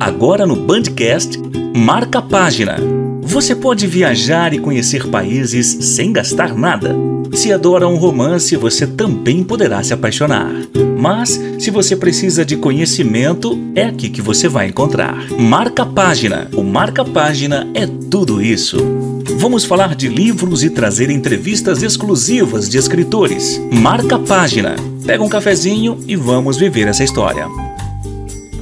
Agora no Bandcast, Marca a Página. Você pode viajar e conhecer países sem gastar nada. Se adora um romance, você também poderá se apaixonar. Mas, se você precisa de conhecimento, é aqui que você vai encontrar. Marca a Página. O Marca a Página é tudo isso. Vamos falar de livros e trazer entrevistas exclusivas de escritores. Marca a Página. Pega um cafezinho e vamos viver essa história.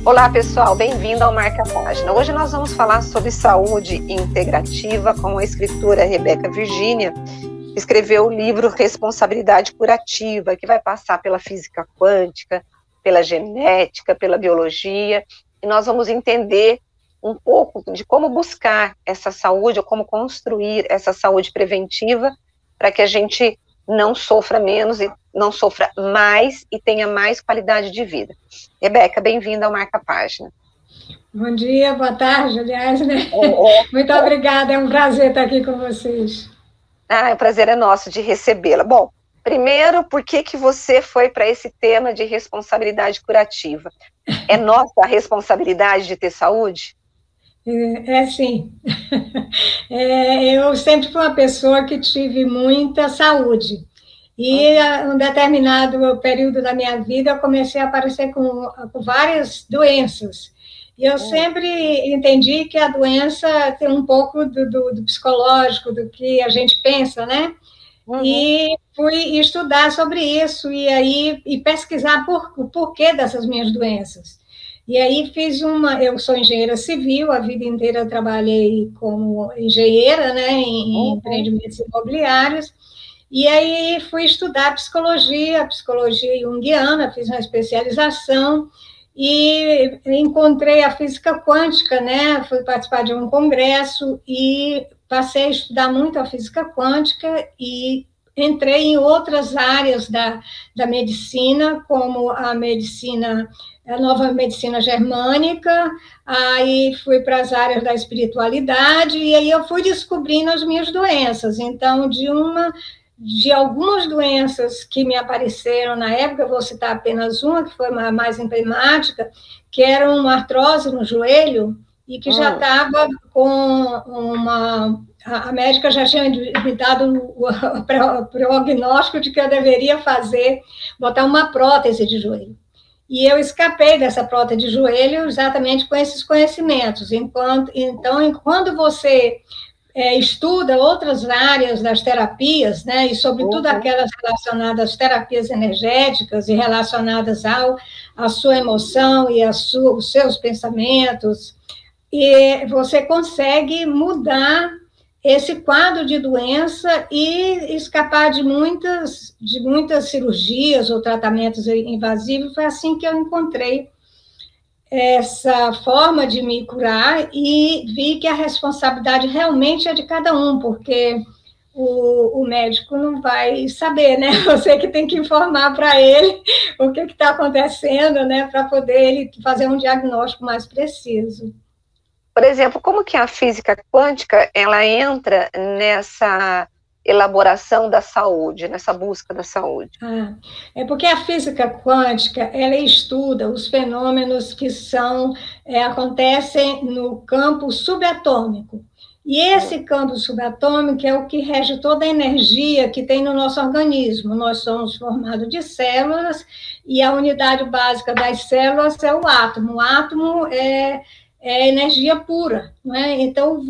Olá pessoal, bem-vindo ao Marca a Página. Hoje nós vamos falar sobre saúde integrativa com a escritora Rebeca Virginia, que escreveu o livro Responsabilidade Curativa, que vai passar pela física quântica, pela genética, pela biologia, e nós vamos entender um pouco de como buscar essa saúde, ou como construir essa saúde preventiva, para que a gente não sofra menos e não sofra mais e tenha mais qualidade de vida. Rebeca, bem-vinda ao Marca a Página. Bom dia, boa tarde, aliás, né? Muito obrigada, é um prazer estar aqui com vocês. O prazer é nosso de recebê-la. Bom, primeiro, por que você foi para esse tema de responsabilidade curativa? É nossa a responsabilidade de ter saúde? Sim. Eu sempre fui uma pessoa que tive muita saúde. E em um determinado período da minha vida, eu comecei a aparecer com várias doenças. E eu sempre entendi que a doença tem um pouco do psicológico, do que a gente pensa, né? E fui estudar sobre isso e pesquisar o porquê dessas minhas doenças. E aí eu sou engenheira civil, a vida inteira eu trabalhei como engenheira, né, em empreendimentos imobiliários. E aí fui estudar psicologia junguiana, fiz uma especialização e encontrei a física quântica, né? Fui participar de um congresso e passei a estudar muito a física quântica e entrei em outras áreas da medicina, como a nova medicina germânica, aí fui para as áreas da espiritualidade e aí eu fui descobrindo as minhas doenças. Então, de algumas doenças que me apareceram na época, eu vou citar apenas uma, que foi a mais emblemática, que era uma artrose no joelho, e que já estava com a médica já tinha me dado o prognóstico de que eu deveria botar uma prótese de joelho. E eu escapei dessa prótese de joelho exatamente com esses conhecimentos. Então, quando você estuda outras áreas das terapias, né, e sobretudo aquelas relacionadas às terapias energéticas e relacionadas à sua emoção e os seus pensamentos, e você consegue mudar esse quadro de doença e escapar de muitas cirurgias ou tratamentos invasivos. Foi assim que eu encontrei essa forma de me curar e vi que a responsabilidade realmente é de cada um, porque o médico não vai saber, né? Você que tem que informar para ele o que está acontecendo, né? Para poder ele fazer um diagnóstico mais preciso. Por exemplo, como que a física quântica, ela entra nessa elaboração da saúde, nessa busca da saúde? É porque a física quântica, ela estuda os fenômenos que acontecem no campo subatômico. E esse campo subatômico é o que rege toda a energia que tem no nosso organismo. Nós somos formados de células e a unidade básica das células é o átomo. O átomo é energia pura, né? Então,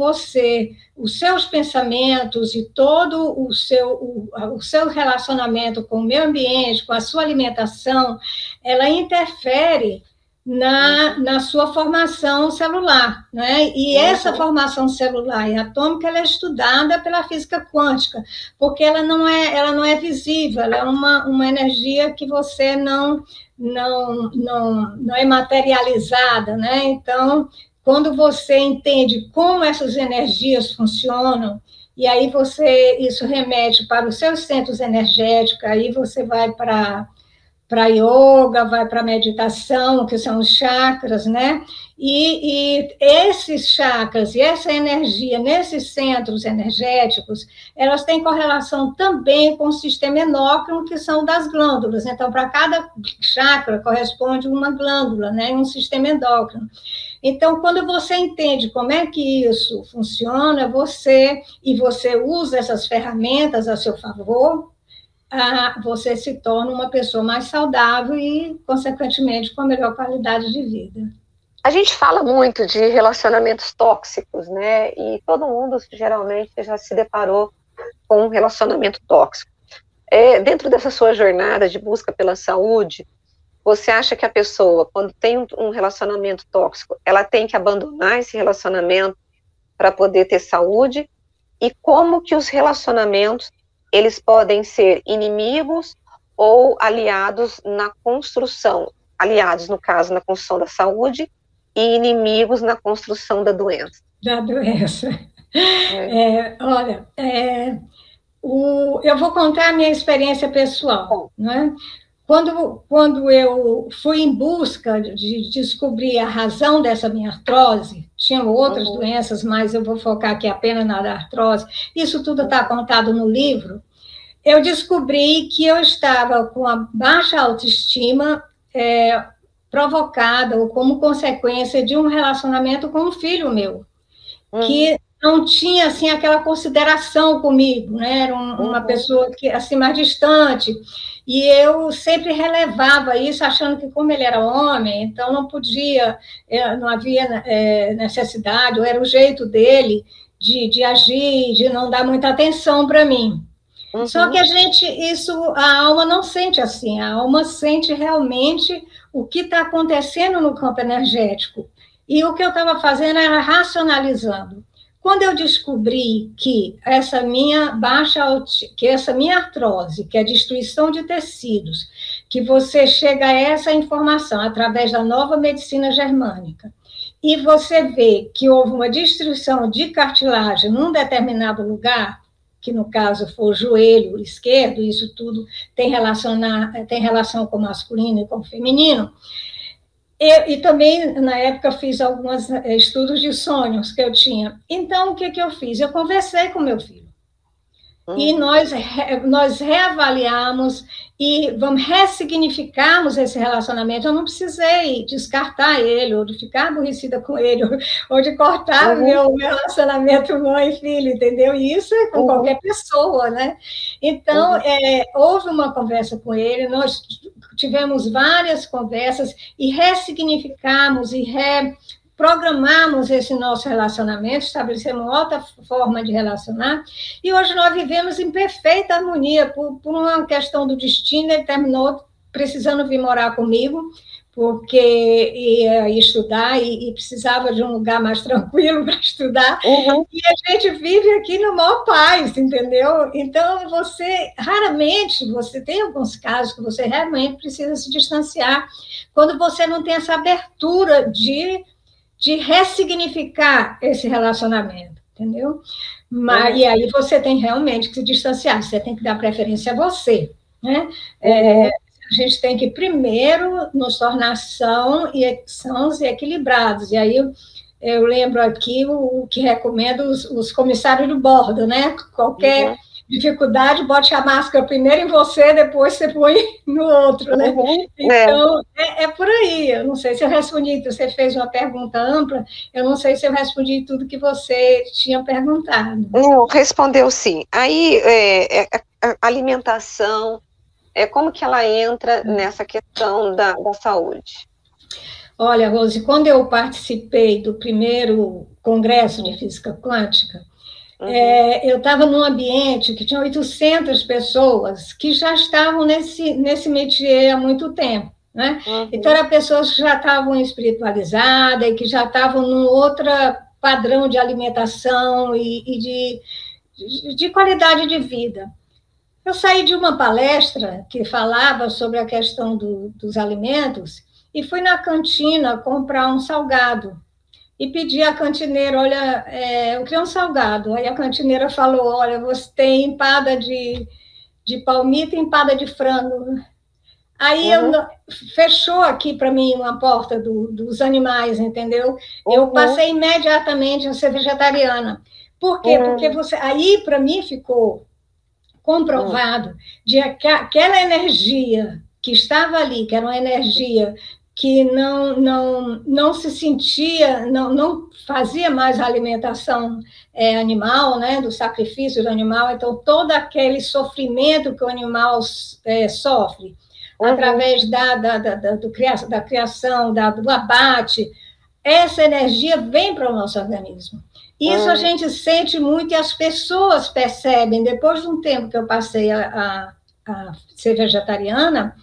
os seus pensamentos e todo o seu relacionamento com o meio ambiente, com a sua alimentação, ela interfere na sua formação celular, né? E essa formação celular e atômica, ela é estudada pela física quântica, porque ela não é visível, ela é uma energia que você não é materializada, né? Então, quando você entende como essas energias funcionam, e aí isso remete para os seus centros energéticos, aí você vai para yoga, vai para meditação, que são os chakras, né? E esses chakras e essa energia nesses centros energéticos, elas têm correlação também com o sistema endócrino, que são das glândulas. Então, para cada chakra corresponde uma glândula, né? Um sistema endócrino. Então, quando você entende como é que isso funciona, você usa essas ferramentas a seu favor, você se torna uma pessoa mais saudável e, consequentemente, com a melhor qualidade de vida. A gente fala muito de relacionamentos tóxicos, né? E todo mundo, geralmente, já se deparou com um relacionamento tóxico. Dentro dessa sua jornada de busca pela saúde, você acha que a pessoa, quando tem um relacionamento tóxico, ela tem que abandonar esse relacionamento para poder ter saúde? E como que os relacionamentos, eles podem ser inimigos ou aliados na construção? Aliados, no caso, na construção da saúde, e inimigos na construção da doença. Da doença. Olha, eu vou contar a minha experiência pessoal, né? Quando eu fui em busca de descobrir a razão dessa minha artrose, tinham outras doenças, mas eu vou focar aqui apenas na artrose, isso tudo está contado no livro, eu descobri que eu estava com a baixa autoestima, provocada ou como consequência de um relacionamento com um filho meu, que não tinha, assim, aquela consideração comigo, né? Era uma pessoa que, assim, mais distante, e eu sempre relevava isso, achando que como ele era homem, então não podia, não havia necessidade, ou era o jeito dele de agir, de não dar muita atenção para mim. Só que a alma não sente assim, a alma sente realmente o que está acontecendo no campo energético. E o que eu estava fazendo era racionalizando. Quando eu descobri que essa minha artrose, que é a destruição de tecidos, que você chega a essa informação através da nova medicina germânica, e você vê que houve uma destruição de cartilagem num determinado lugar, que no caso foi o joelho esquerdo, isso tudo tem relação com o masculino e com o feminino. E também, na época, fiz alguns estudos de sonhos que eu tinha. Então, o que eu fiz? Eu conversei com meu filho. E nós reavaliamos e ressignificarmos esse relacionamento. Eu não precisei descartar ele, ou de ficar aborrecida com ele, ou de cortar o meu relacionamento mãe e filho, entendeu? E isso é com qualquer pessoa, né? Então, houve uma conversa com ele, nós tivemos várias conversas e ressignificamos e programamos esse nosso relacionamento, estabelecemos uma outra forma de relacionar, e hoje nós vivemos em perfeita harmonia. Por uma questão do destino, ele terminou precisando vir morar comigo, porque ia estudar e precisava de um lugar mais tranquilo para estudar, e a gente vive aqui na maior paz, entendeu? Então, raramente, você tem alguns casos que você realmente precisa se distanciar, quando você não tem essa abertura de ressignificar esse relacionamento, entendeu? E aí você tem realmente que se distanciar, você tem que dar preferência a você, né? A gente tem que primeiro nos tornar sãos e equilibrados, e aí eu lembro aqui o que recomendo os comissários de bordo, né? Qualquer dificuldade, bote a máscara primeiro em você, depois você põe no outro, né? Então, é por aí. Eu não sei se eu respondi, você fez uma pergunta ampla, eu não sei se eu respondi tudo que você tinha perguntado. Não, respondeu sim. Aí, a alimentação, como que ela entra nessa questão da saúde? Olha, Rose, quando eu participei do primeiro congresso de física quântica, eu estava num ambiente que tinha 800 pessoas que já estavam nesse métier há muito tempo, né? Então, eram pessoas que já estavam espiritualizadas e que já estavam num outro padrão de alimentação e de qualidade de vida. Eu saí de uma palestra que falava sobre a questão dos alimentos e fui na cantina comprar um salgado. E pedi à cantineira, olha, eu queria um salgado. Aí a cantineira falou, olha, você tem empada de palmito e empada de frango. Aí fechou aqui para mim uma porta dos animais, entendeu? Eu passei imediatamente a ser vegetariana. Por quê? Porque aí para mim ficou comprovado de que aquela energia que estava ali, que era uma energia que não se sentia, não fazia mais a alimentação animal, né, do sacrifício do animal, então todo aquele sofrimento que o animal sofre, através da criação, do abate, essa energia vem para o nosso organismo. Isso a gente sente muito e as pessoas percebem. Depois de um tempo que eu passei a ser vegetariana,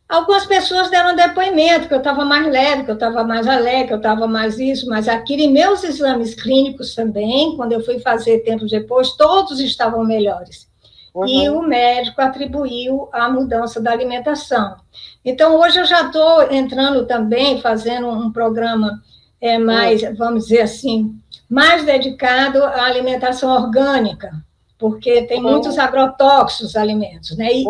algumas pessoas deram depoimento que eu estava mais leve, que eu estava mais alegre, que eu estava mais isso, mais aquilo. E meus exames clínicos também, quando eu fui fazer tempo depois, todos estavam melhores. E o médico atribuiu a mudança da alimentação. Então, hoje eu já estou entrando também, fazendo um programa mais, vamos dizer assim, mais dedicado à alimentação orgânica, porque tem muitos agrotóxicos nos alimentos, né? E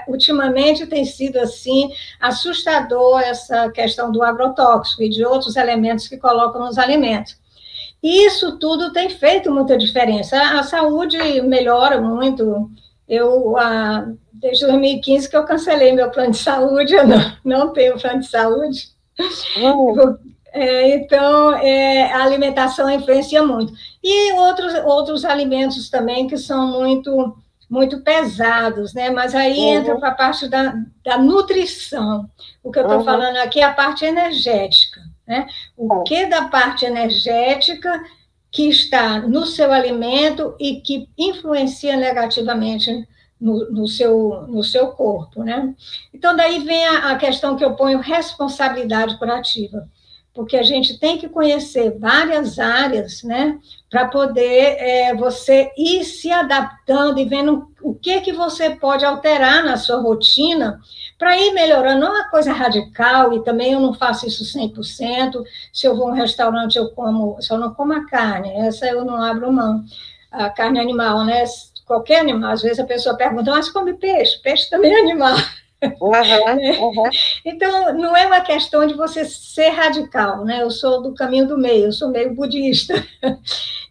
ultimamente tem sido, assim, assustador essa questão do agrotóxico e de outros elementos que colocam nos alimentos. E isso tudo tem feito muita diferença. A saúde melhora muito. Desde 2015 que eu cancelei meu plano de saúde, eu não tenho plano de saúde. Então, a alimentação influencia muito. E outros alimentos também que são muito, muito pesados, né? Mas aí entra para a parte da nutrição. O que eu estou falando aqui é a parte energética, né? O que da parte energética que está no seu alimento e que influencia negativamente no seu corpo, né? Então, daí vem a questão que eu ponho responsabilidade curativa, porque a gente tem que conhecer várias áreas, né, para poder você ir se adaptando e vendo o que você pode alterar na sua rotina para ir melhorando. Não é uma coisa radical, e também eu não faço isso 100%. Se eu vou a um restaurante, só não como a carne, essa eu não abro mão. A carne animal, né, qualquer animal. Às vezes a pessoa pergunta, mas come peixe? Peixe também é animal. Então, não é uma questão de você ser radical, né? Eu sou do caminho do meio, eu sou meio budista.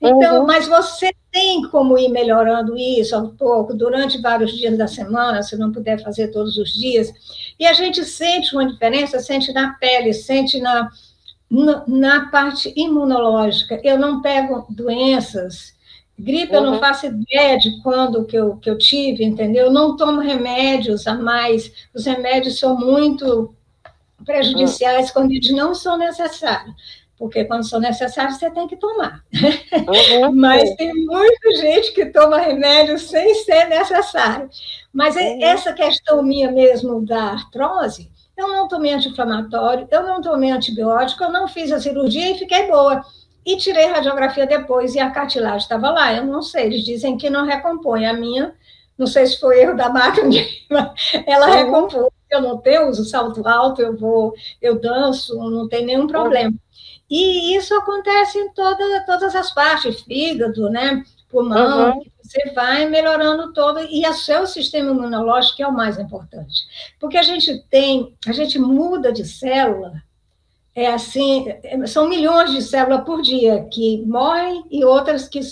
Então, mas você tem como ir melhorando isso aos poucos, durante vários dias da semana, se não puder fazer todos os dias. E a gente sente uma diferença, sente na pele, sente na parte imunológica. Eu não pego doenças. Gripe, eu não faço ideia de quando que eu tive, entendeu? Eu não tomo remédios a mais. Os remédios são muito prejudiciais quando eles não são necessários. Porque quando são necessários, você tem que tomar. Mas tem muita gente que toma remédio sem ser necessário. Mas essa questão minha mesmo da artrose, eu não tomei anti-inflamatório, eu não tomei antibiótico, eu não fiz a cirurgia e fiquei boa. E tirei radiografia depois, e a cartilagem estava lá. Eu não sei, eles dizem que não recompõe. A minha, não sei se foi erro da máquina, ela recompõe. Eu não tenho, uso salto alto, eu danço, não tem nenhum problema. E isso acontece em todas as partes, fígado, né, pulmão, você vai melhorando todo, e o seu sistema imunológico é o mais importante. Porque a gente muda de célula, são milhões de células por dia que morrem e outras que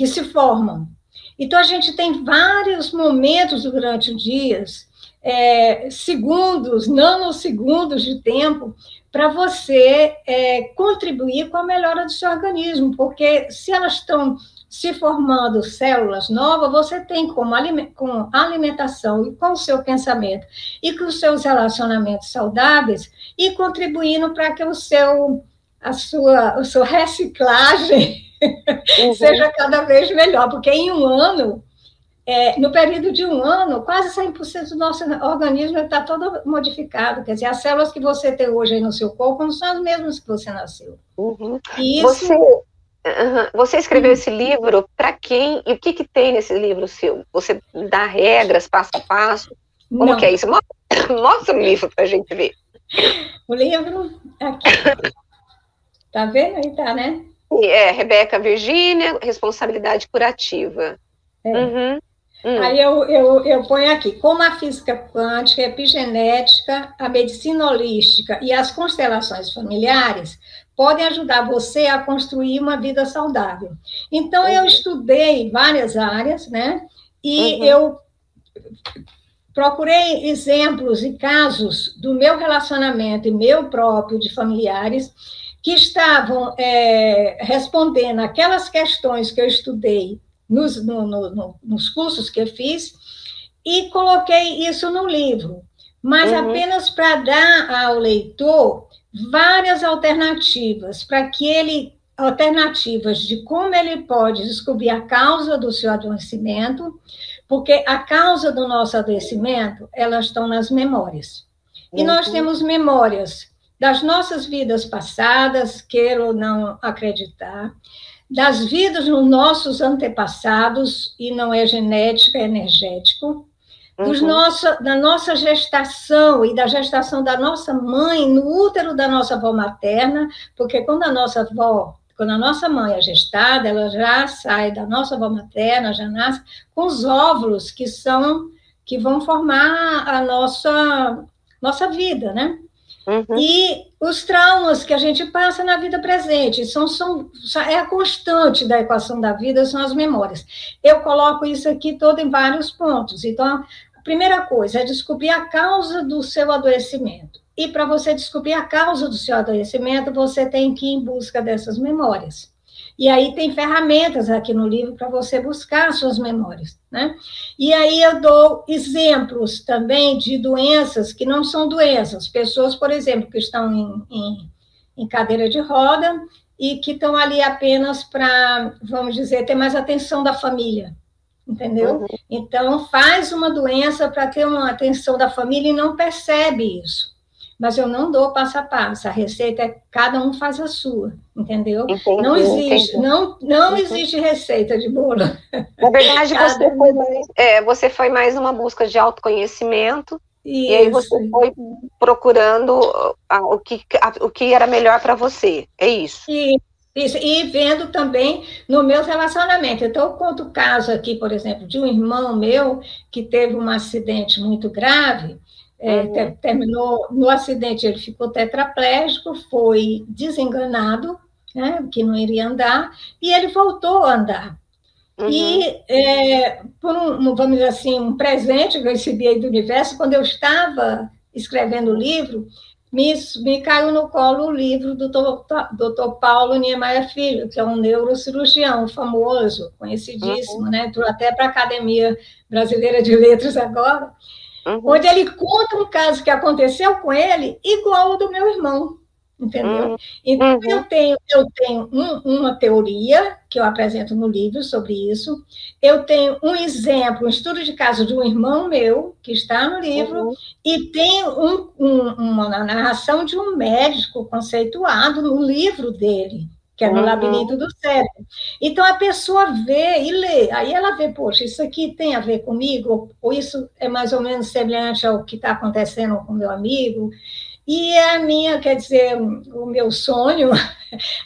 se formam. Então, a gente tem vários momentos durante os dias, segundos, nanosegundos de tempo, para você contribuir com a melhora do seu organismo, porque se elas estão se formando células novas, você tem com a alimentação e com o seu pensamento e com os seus relacionamentos saudáveis e contribuindo para que a sua reciclagem seja cada vez melhor, porque em um ano, no período de um ano, quase 100% do nosso organismo está todo modificado, quer dizer, as células que você tem hoje aí no seu corpo não são as mesmas que você nasceu. E isso... Você escreveu esse livro para quem? E o que tem nesse livro seu? Você dá regras, passo a passo? Como que é isso? Mostra o livro para a gente ver. O livro, aqui. Tá vendo aí, tá, né? Rebeca Virgínia, Responsabilidade Curativa. Aí eu ponho aqui, como a física quântica, a epigenética, a medicina holística e as constelações familiares podem ajudar você a construir uma vida saudável. Então, eu estudei várias áreas, né? E eu procurei exemplos e casos do meu relacionamento e meu próprio, de familiares, que estavam respondendo aquelas questões que eu estudei nos cursos que eu fiz, e coloquei isso no livro, mas apenas para dar ao leitor várias alternativas, alternativas de como ele pode descobrir a causa do seu adoecimento, porque a causa do nosso adoecimento, elas estão nas memórias. E nós temos memórias das nossas vidas passadas, queira ou não acreditar, das vidas dos nossos antepassados, e não é genética, é energético, da nossa gestação e da gestação da nossa mãe no útero da nossa avó materna, porque quando a nossa mãe é gestada, ela já sai da nossa avó materna, já nasce com os óvulos que vão formar a nossa vida, né? E os traumas que a gente passa na vida presente, é a constante da equação da vida, são as memórias. Eu coloco isso aqui todo em vários pontos. Então, a primeira coisa é descobrir a causa do seu adoecimento. E para você descobrir a causa do seu adoecimento, você tem que ir em busca dessas memórias. E aí tem ferramentas aqui no livro para você buscar as suas memórias, né? E aí eu dou exemplos também de doenças que não são doenças. Pessoas, por exemplo, que estão em cadeira de roda e que estão ali apenas para, vamos dizer, ter mais atenção da família, entendeu? Então, faz uma doença para ter uma atenção da família e não percebe isso. Mas eu não dou passo a passo, a receita é cada um faz a sua, entendeu? Entendi, não existe, não existe receita de bolo. Na verdade, você foi mais uma busca de autoconhecimento, isso. E aí você foi procurando o que era melhor para você, é isso? Isso, e vendo também no meu relacionamento. Então, eu conto o caso aqui, por exemplo, de um irmão meu que teve um acidente muito grave. Terminou no acidente, ele ficou tetraplégico, foi desenganado, né, que não iria andar, e ele voltou a andar. E por vamos dizer assim, um presente que eu recebi aí do universo, quando eu estava escrevendo o livro, me caiu no colo o livro do Dr. Paulo Niemeyer Filho, que é um neurocirurgião famoso, conhecidíssimo, né? Entrou até para a Academia Brasileira de Letras agora, onde ele conta um caso que aconteceu com ele igual ao do meu irmão, entendeu? Então, eu tenho uma teoria que eu apresento no livro sobre isso, eu tenho um exemplo, um estudo de caso de um irmão meu, que está no livro, e tenho uma narração de um médico conceituado no livro dele, que é no Labirinto do Cérebro. Então, a pessoa vê e lê, aí ela vê, poxa, isso aqui tem a ver comigo, ou isso é mais ou menos semelhante ao que está acontecendo com o meu amigo, e quer dizer, o meu sonho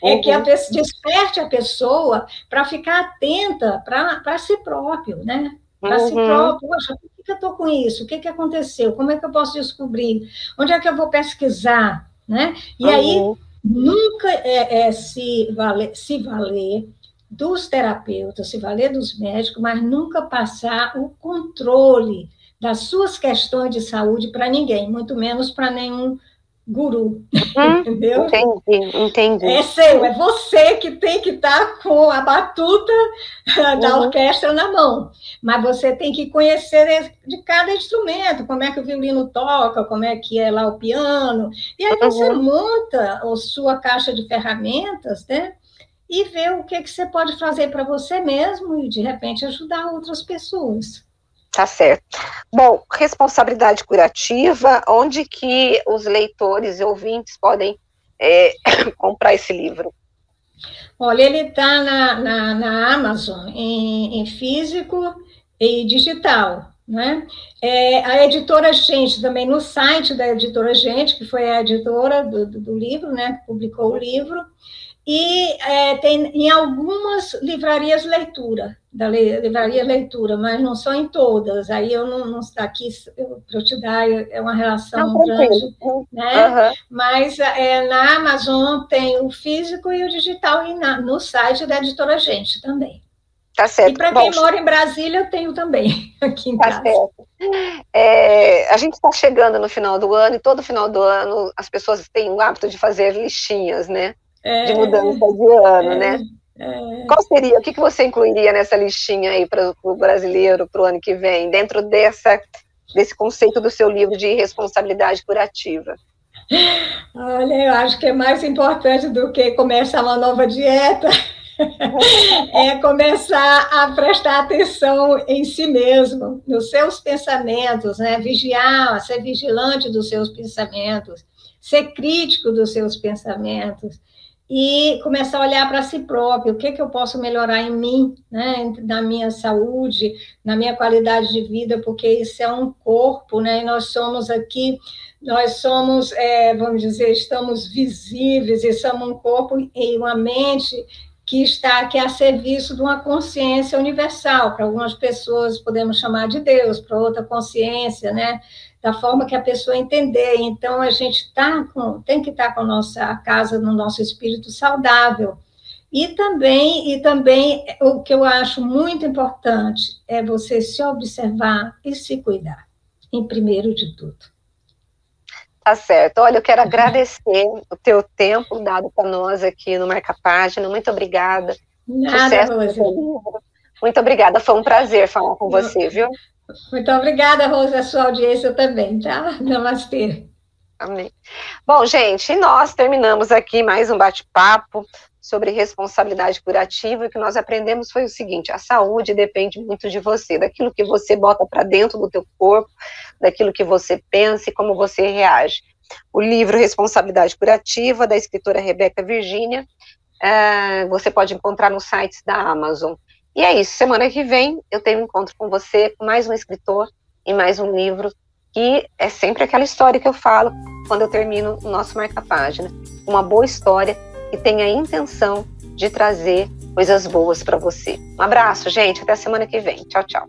é que desperte a pessoa para ficar atenta para si próprio, né? Para si próprio, poxa, por que eu estou com isso? O que aconteceu? Como é que eu posso descobrir? Onde é que eu vou pesquisar? Né? E aí, nunca se valer dos terapeutas, se valer dos médicos, mas nunca passar o controle das suas questões de saúde para ninguém, muito menos para nenhum guru, entendeu? Entendi. É seu, é você que tem que estar com a batuta da orquestra na mão, mas você tem que conhecer de cada instrumento, como é que o violino toca, como é que é lá o piano, e aí você monta a sua caixa de ferramentas, né? E vê o que você pode fazer para você mesmo e, de repente, ajudar outras pessoas. Tá certo. Bom, responsabilidade curativa, onde que os leitores e ouvintes podem comprar esse livro? Olha, ele está na Amazon, em físico e digital, né? A editora Gente, também no site da editora Gente, que foi a editora do livro, né, que publicou o livro, e tem em algumas livrarias livraria leitura, mas não são em todas, aí eu não está aqui para eu te dar, é uma relação grande, né? Mas na Amazon tem o físico e o digital, e no site da editora Gente também. Tá certo. E para quem mora em Brasília, eu tenho também, aqui em casa. Certo. A gente está chegando no final do ano, e todo final do ano as pessoas têm o hábito de fazer listinhas, né? De mudança de ano, né? Qual seria, o que você incluiria nessa listinha aí para o brasileiro, para o ano que vem, dentro desse conceito do seu livro de responsabilidade curativa? Olha, eu acho que é mais importante do que começar uma nova dieta, é começar a prestar atenção em si mesmo, nos seus pensamentos, né? Vigiar, ser vigilante dos seus pensamentos, ser crítico dos seus pensamentos e começar a olhar para si próprio, o que eu posso melhorar em mim, né? Na minha saúde, na minha qualidade de vida, porque isso é um corpo, né? E nós somos aqui, vamos dizer, estamos visíveis, e somos um corpo e uma mente que está aqui a serviço de uma consciência universal. Para algumas pessoas podemos chamar de Deus, para outra consciência, né? Da forma que a pessoa entender. Então, a gente tem que estar com a nossa casa, no nosso espírito saudável. E também o que eu acho muito importante é você se observar e se cuidar, em primeiro de tudo. Tá certo. Olha, eu quero agradecer o teu tempo dado para nós aqui no Marca Página. Muito obrigada. Nada, Rose. Muito obrigada. Foi um prazer falar com você, viu? Muito obrigada, Rose, a sua audiência também, tá? Namastê. Amém. Bom, gente, nós terminamos aqui mais um bate-papo sobre responsabilidade curativa. E o que nós aprendemos foi o seguinte: a saúde depende muito de você, daquilo que você bota para dentro do teu corpo, daquilo que você pensa e como você reage. O livro Responsabilidade Curativa, da escritora Rebeca Virgínia, você pode encontrar nos sites da Amazon. E é isso, semana que vem eu tenho um encontro com você, com mais um escritor e mais um livro, que é sempre aquela história que eu falo quando eu termino o nosso Marca Página. Uma boa história que tenha a intenção de trazer coisas boas para você. Um abraço, gente, até a semana que vem. Tchau, tchau.